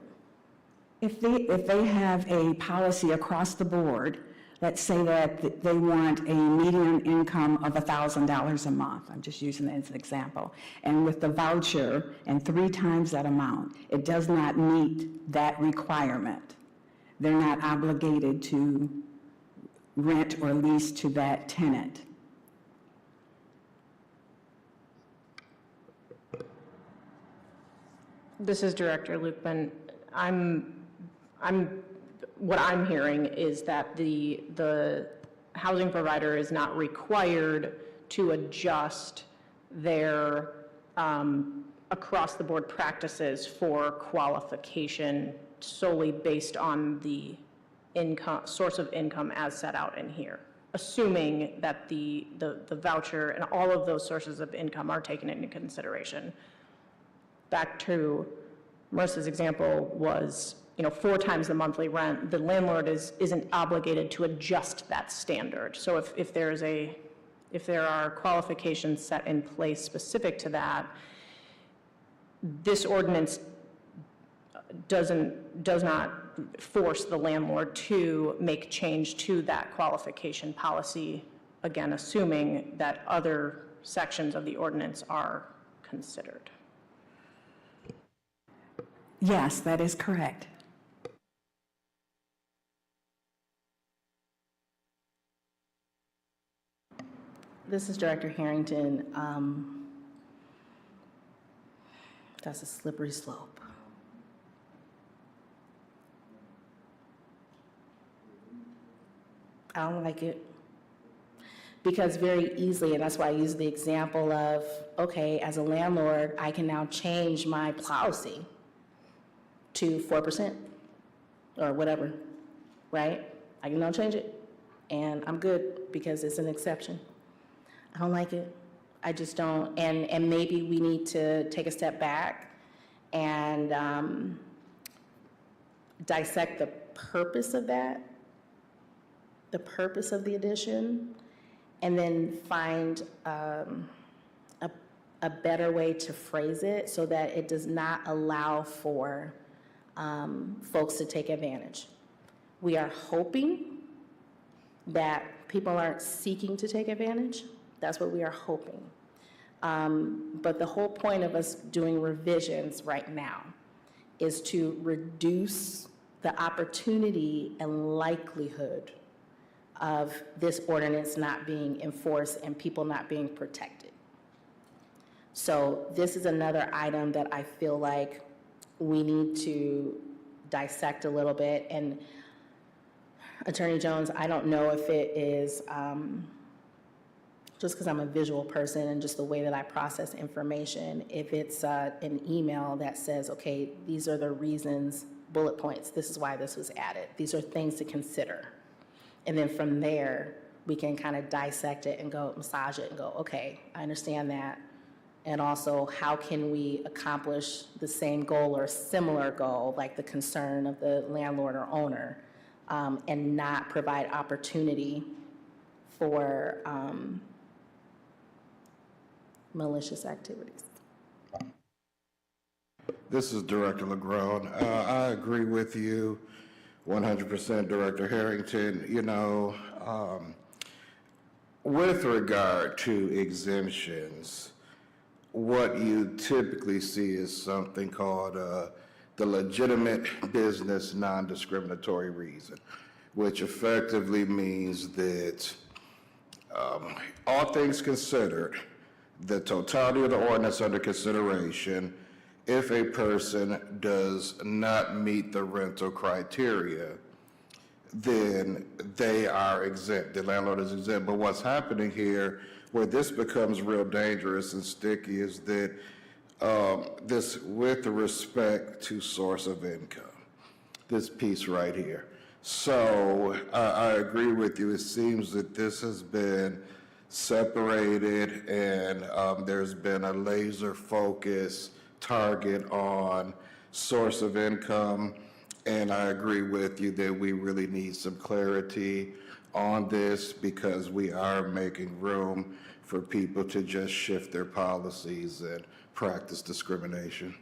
If they have a policy across the board, let's say that they want a median income of $1,000 a month, I'm just using that as an example, and with the voucher and 3 times that amount, it does not meet that requirement. They're not obligated to rent or lease to that tenant. This is Director Lupin. What I'm hearing is that the housing provider is not required to adjust their across-the-board practices for qualification solely based on the source of income as set out in here, assuming that the voucher and all of those sources of income are taken into consideration. Back to Marissa's example was, 4 times the monthly rent, the landlord isn't obligated to adjust that standard. So if there are qualifications set in place specific to that, this ordinance does not force the landlord to make change to that qualification policy, again, assuming that other sections of the ordinance are considered. Yes, that is correct. This is Director Harrington. That's a slippery slope. I don't like it Because very easily, and that's why I use the example of, okay, as a landlord, I can now change my policy to 4% or whatever, right? I can now change it, and I'm good because it's an exception. I don't like it. I just don't, and maybe we need to take a step back and dissect the purpose of that, the purpose of the addition, and then find a better way to phrase it so that it does not allow for folks to take advantage. We are hoping that people aren't seeking to take advantage. That's what we are hoping. But the whole point of us doing revisions right now is to reduce the opportunity and likelihood of this ordinance not being enforced and people not being protected. So this is another item that I feel like we need to dissect a little bit. And Attorney Jones, I don't know if it is, just because I'm a visual person and just the way that I process information, if it's an email that says, okay, these are the reasons, bullet points, this is why this was added. These are things to consider. And then from there, we can kind of dissect it and go massage it and go, okay, I understand that. And also, how can we accomplish the same goal or similar goal, like the concern of the landlord or owner, and not provide opportunity for malicious activities. This is Director Mcgraw. I agree with you 100%, Director Harrington. You know, with regard to exemptions, what you typically see is something called the legitimate business non-discriminatory reason, which effectively means that all things considered, the totality of the ordinance under consideration, if a person does not meet the rental criteria, then they are exempt. The landlord is exempt. But what's happening here, where this becomes real dangerous and sticky, is that this with respect to source of income, this piece right here. So I agree with you. It seems that this has been separated and there's been a laser focus target on source of income. And I agree with you that we really need some clarity on this because we are making room for people to just shift their policies and practice discrimination.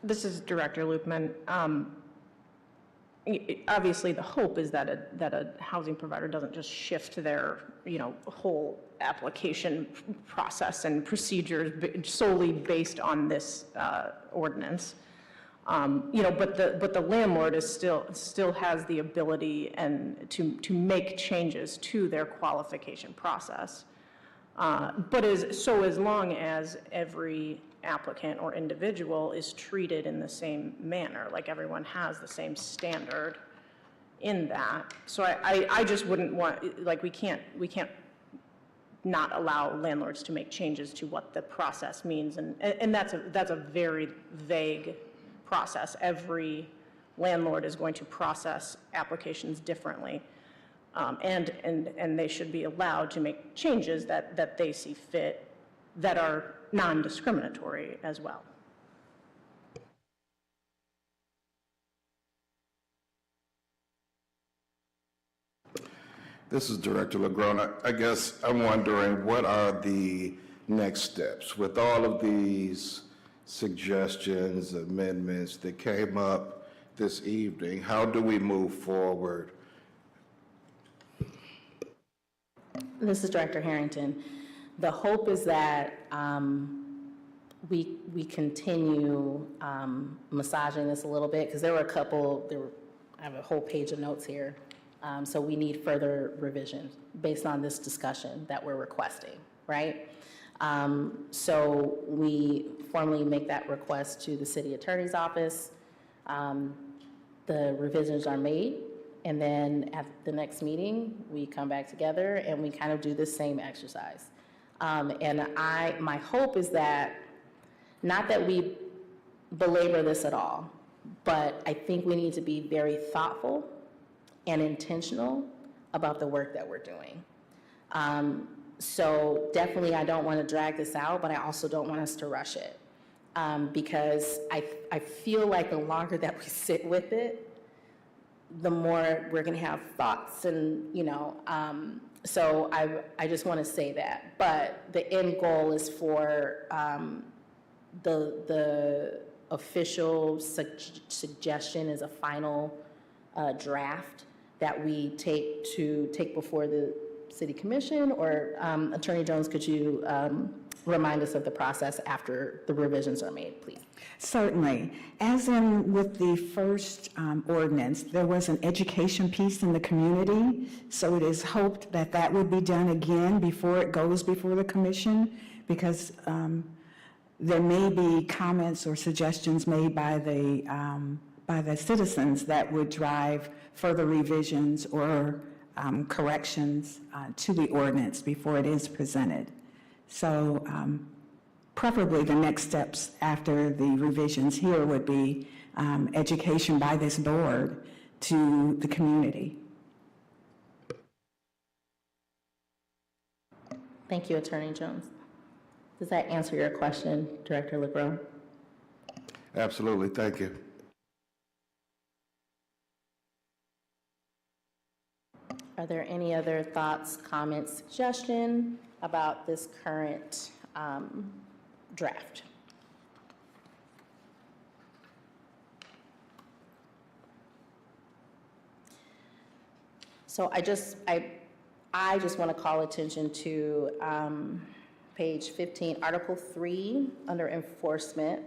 This is Director Loopman. Obviously, the hope is that a housing provider doesn't just shift their, whole application process and procedures solely based on this ordinance. But the landlord is still has the ability and to make changes to their qualification process. But as long as every applicant or individual is treated in the same manner, like everyone has the same standard in that. So I just wouldn't want, like, we can't not allow landlords to make changes to what the process means, and that's a very vague process. Every landlord is going to process applications differently, and they should be allowed to make changes that they see fit that are non-discriminatory as well. This is Director Mcgraw. I guess I'm wondering, what are the next steps? With all of these suggestions, amendments that came up this evening, how do we move forward? This is Director Harrington. The hope is that we continue massaging this a little bit, because there were I have a whole page of notes here. So we need further revisions based on this discussion that we're requesting, right? So we formally make that request to the city attorney's office. the revisions are made, and then at the next meeting, we come back together and we kind of do the same exercise. And my hope is that, not that we belabor this at all, but I think we need to be very thoughtful and intentional about the work that we're doing. So definitely, I don't want to drag this out, but I also don't want us to rush it. Because I feel like the longer that we sit with it, the more we're going to have thoughts and, so I just want to say that. But the end goal is for the official suggestion is a final draft that we take before the City Commission, or Attorney Jones, could you remind us of the process after the revisions are made, please? Certainly. As in with the first ordinance, there was an education piece in the community, so it is hoped that that would be done again before it goes before the commission, because there may be comments or suggestions made by the citizens that would drive further revisions or corrections to the ordinance before it is presented. So preferably the next steps after the revisions here would be education by this board to the community. Thank you, Attorney Jones. Does that answer your question, Director Mcgraw? Absolutely, thank you. Are there any other thoughts, comments, suggestions about this current draft? So I just want to call attention to page 15, Article 3, under enforcement.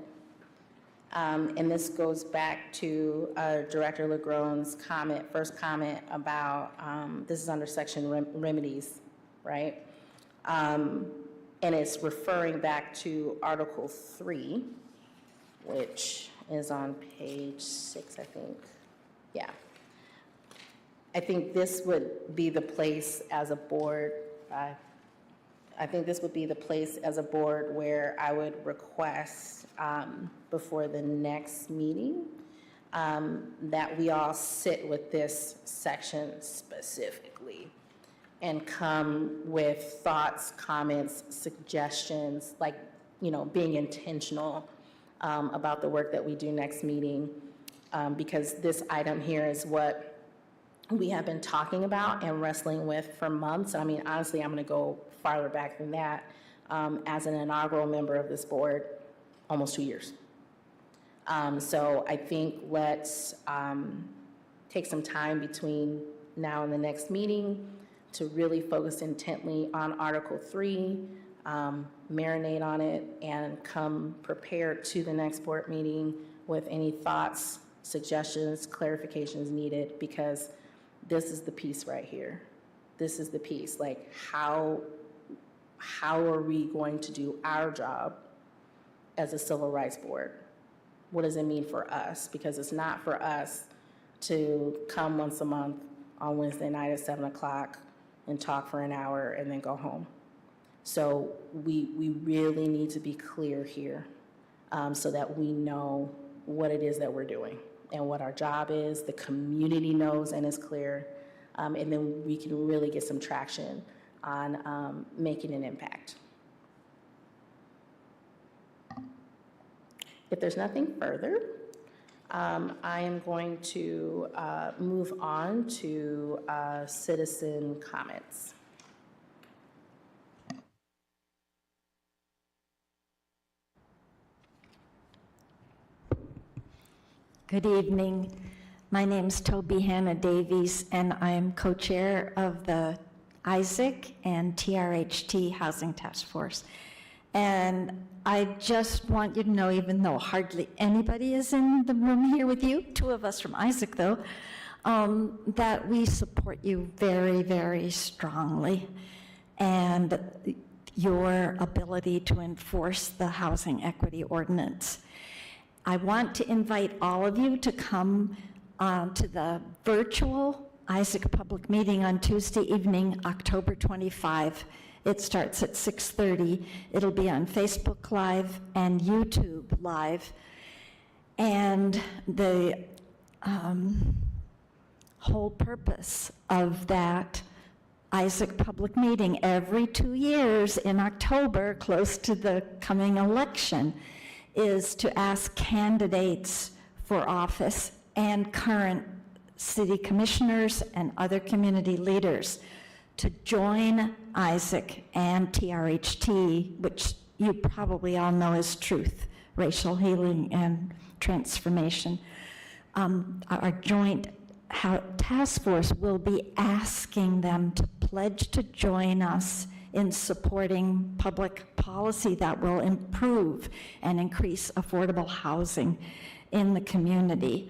And this goes back to Director Legron's first comment about, this is under section remedies, right? And it's referring back to Article 3, which is on page 6, I think. Yeah. I think this would be the place as a board, I think this would be the place as a board where I would request before the next meeting that we all sit with this section specifically and come with thoughts, comments, suggestions, like, being intentional about the work that we do next meeting, because this item here is what we have been talking about and wrestling with for months. I mean, honestly, I'm going to go farther back than that. As an inaugural member of this board, almost 2 years. So I think let's take some time between now and the next meeting to really focus intently on Article 3, marinate on it, and come prepared to the next board meeting with any thoughts, suggestions, clarifications needed, because this is the piece right here. This is the piece, like how are we going to do our job as a civil rights board? What does it mean for us? Because it's not for us to come once a month on Wednesday night at 7 o'clock and talk for an hour and then go home. So we really need to be clear here so that we know what it is that we're doing and what our job is, the community knows and is clear, and then we can really get some traction on making an impact. If there's nothing further, I am going to move on to citizen comments. Good evening. My name's Toby Hannah Davies, and I am co-chair of the ISAC and TRHT Housing Task Force. And I just want you to know, even though hardly anybody is in the room here with you, 2 of us from ISAC though, that we support you very, very strongly. And your ability to enforce the housing equity ordinance. I want to invite all of you to come to the virtual Isaac public meeting on Tuesday evening, October 25. It starts at 6:30. It'll be on Facebook Live and YouTube Live. And the whole purpose of that Isaac public meeting every 2 years in October, close to the coming election, is to ask candidates for office and current city commissioners and other community leaders to join Isaac and TRHT, which you probably all know is Truth, Racial Healing and Transformation. Our joint task force will be asking them to pledge to join us in supporting public policy that will improve and increase affordable housing in the community.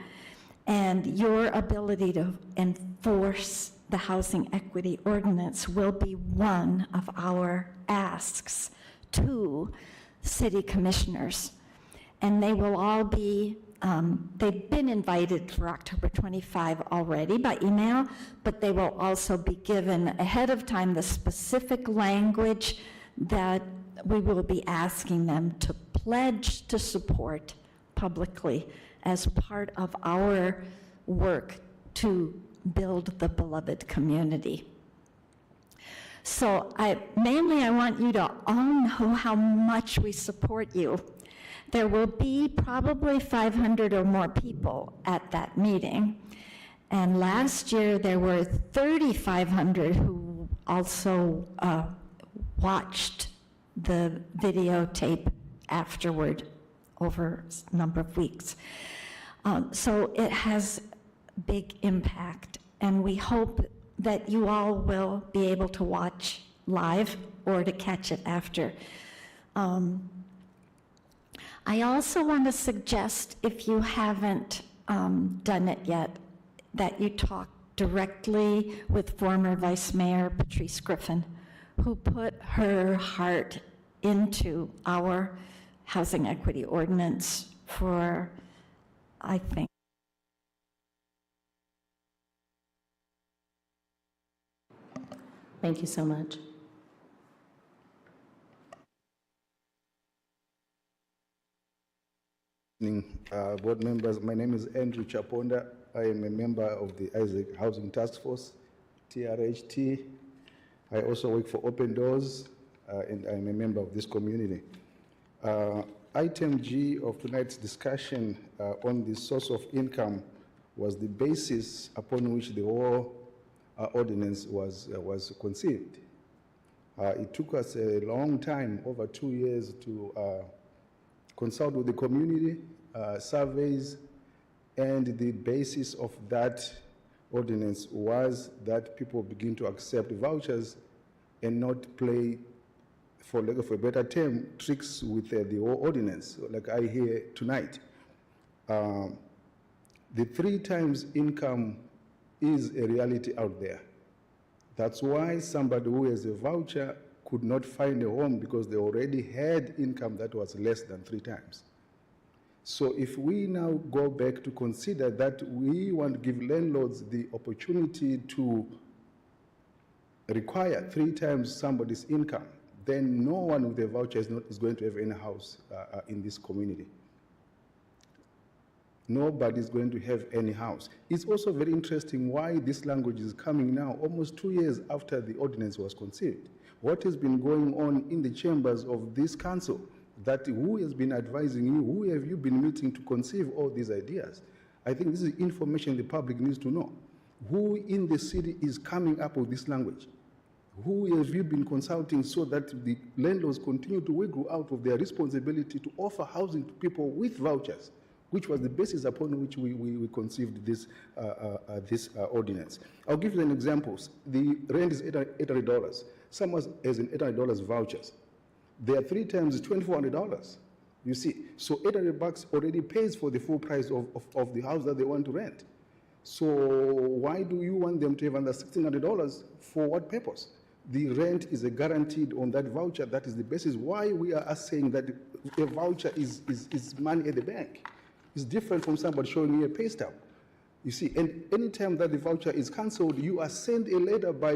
And your ability to enforce the housing equity ordinance will be one of our asks to city commissioners. And they will all be, they've been invited for October 25 already by email, but they will also be given ahead of time the specific language that we will be asking them to pledge to support publicly as part of our work to build the beloved community. So mainly I want you to all know how much we support you. There will be probably 500 or more people at that meeting. And last year there were 3,500 who also watched the videotape afterward over a number of weeks. So it has big impact, and we hope that you all will be able to watch live or to catch it after. I also want to suggest, if you haven't done it yet, that you talk directly with former Vice Mayor Patrice Griffin, who put her heart into our housing equity ordinance for, I think, Thank you so much. Board members, my name is Andrew Chaponda. I am a member of the Isaac Housing Task Force, TRHT. I also work for Open Doors, and I'm a member of this community. Item G of tonight's discussion on the source of income was the basis upon which the whole ordinance was conceived. It took us a long time, over 2 years, to consult with the community, surveys, and the basis of that ordinance was that people begin to accept vouchers and not play, for lack of a better term, tricks with the ordinance, like I hear tonight. The 3 times income is a reality out there. That's why somebody who has a voucher could not find a home because they already had income that was less than 3 times. So if we now go back to consider that we want to give landlords the opportunity to require 3 times somebody's income, then no one with a voucher is going to have any house in this community. Nobody's going to have any house. It's also very interesting why this language is coming now, almost 2 years after the ordinance was conceived. What has been going on in the chambers of this council? That who has been advising you? Who have you been meeting to conceive all these ideas? I think this is information the public needs to know. Who in the city is coming up with this language? Who have you been consulting so that the landlords continue to wiggle out of their responsibility to offer housing to people with vouchers, which was the basis upon which we conceived this ordinance. I'll give you an example. The rent is $800. Someone has an $800 vouchers. There are 3 times $2,400. You see, so $800 already pays for the full price of the house that they want to rent. So why do you want them to have under $1,600? For what purpose? The rent is guaranteed on that voucher. That is the basis why we are saying that a voucher is money at the bank. It's different from somebody showing you a pay stub. You see, and anytime that the voucher is cancelled, you are sent a letter by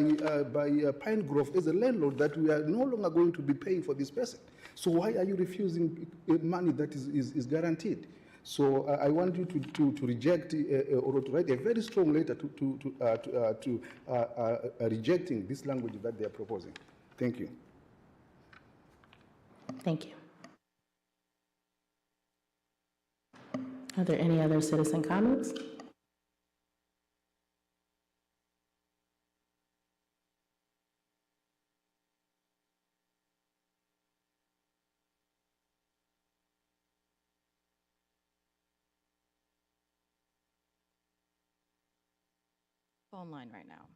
Pine Grove as a landlord that we are no longer going to be paying for this person. So why are you refusing money that is guaranteed? So I want you to reject or to write a very strong letter to rejecting this language that they are proposing. Thank you. Thank you. Are there any other citizen comments? Phone line right now.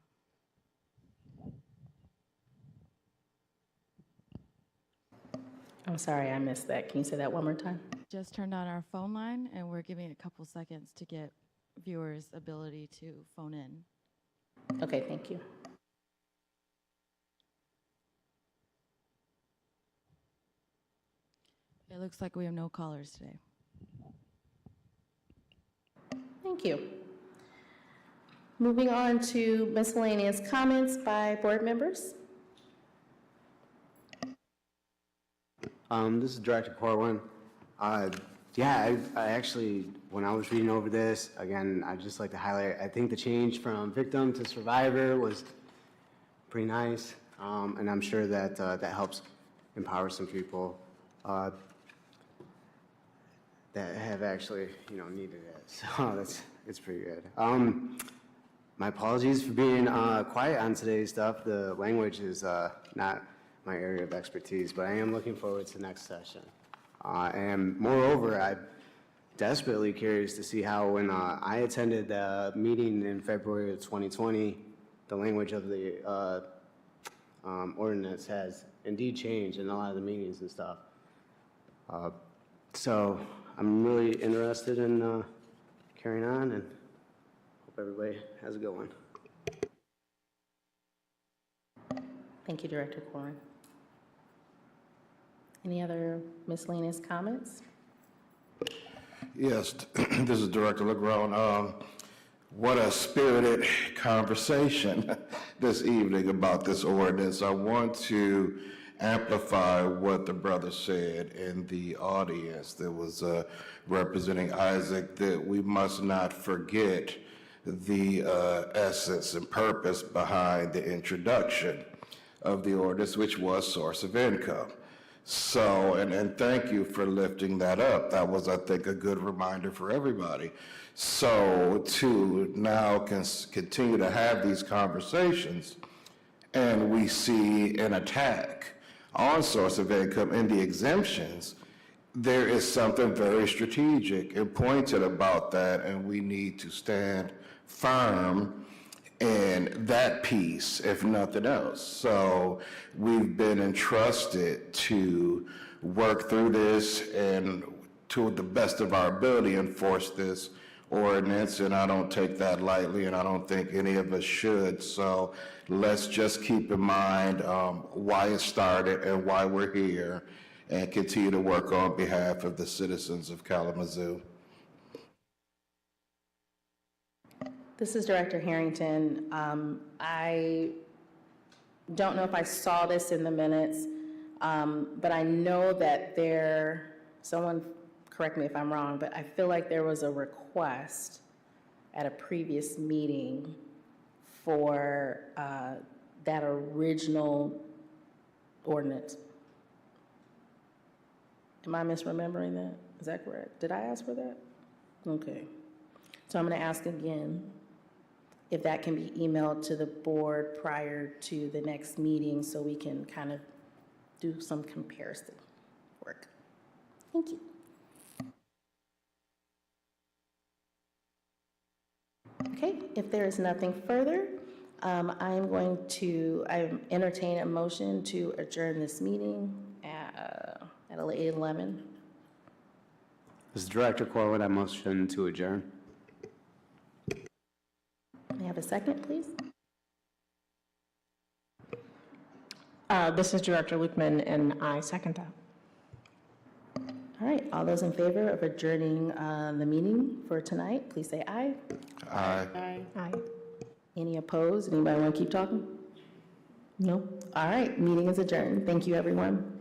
I'm sorry, I missed that. Can you say that one more time? Just turned on our phone line, and we're giving it a couple seconds to get viewers' ability to phone in. Okay, thank you. It looks like we have no callers today. Thank you. Moving on to miscellaneous comments by board members. This is Director Corwin. Yeah, I actually, when I was reading over this, again, I'd just like to highlight, I think the change from victim to survivor was pretty nice, and I'm sure that that helps empower some people that have actually, needed it. So it's pretty good. My apologies for being quiet on today's stuff. The language is not my area of expertise, but I am looking forward to next session. And moreover, I'm desperately curious to see how when I attended the meeting in February of 2020, the language of the ordinance has indeed changed in a lot of the meetings and stuff. So I'm really interested in carrying on, and hope everybody has a good one. Thank you, Director Corwin. Any other miscellaneous comments? Yes, this is Director Mcgraw. What a spirited conversation this evening about this ordinance. I want to amplify what the brother said in the audience that was representing Isaac, that we must not forget the essence and purpose behind the introduction of the ordinance, which was source of income. So, and thank you for lifting that up. That was, I think, a good reminder for everybody. So to now continue to have these conversations, and we see an attack on source of income in the exemptions, there is something very strategic and pointed about that, and we need to stand firm in that piece, if nothing else. So we've been entrusted to work through this and to the best of our ability enforce this ordinance, and I don't take that lightly, and I don't think any of us should. So let's just keep in mind why it started and why we're here, and continue to work on behalf of the citizens of Kalamazoo. This is Director Harrington. I don't know if I saw this in the minutes, but I know that someone correct me if I'm wrong, but I feel like there was a request at a previous meeting for that original ordinance. Am I misremembering that? Is that correct? Did I ask for that? Okay. So I'm going to ask again if that can be emailed to the board prior to the next meeting so we can kind of do some comparison work. Thank you. Okay, if there is nothing further, I entertain a motion to adjourn this meeting at 8:11. This is Director Corwin. I motion to adjourn. May I have a second, please? This is Director Lukeman, and I second that. All right, all those in favor of adjourning the meeting for tonight, please say aye. Aye. Aye. Any opposed? Anybody want to keep talking? No? All right, meeting is adjourned. Thank you, everyone.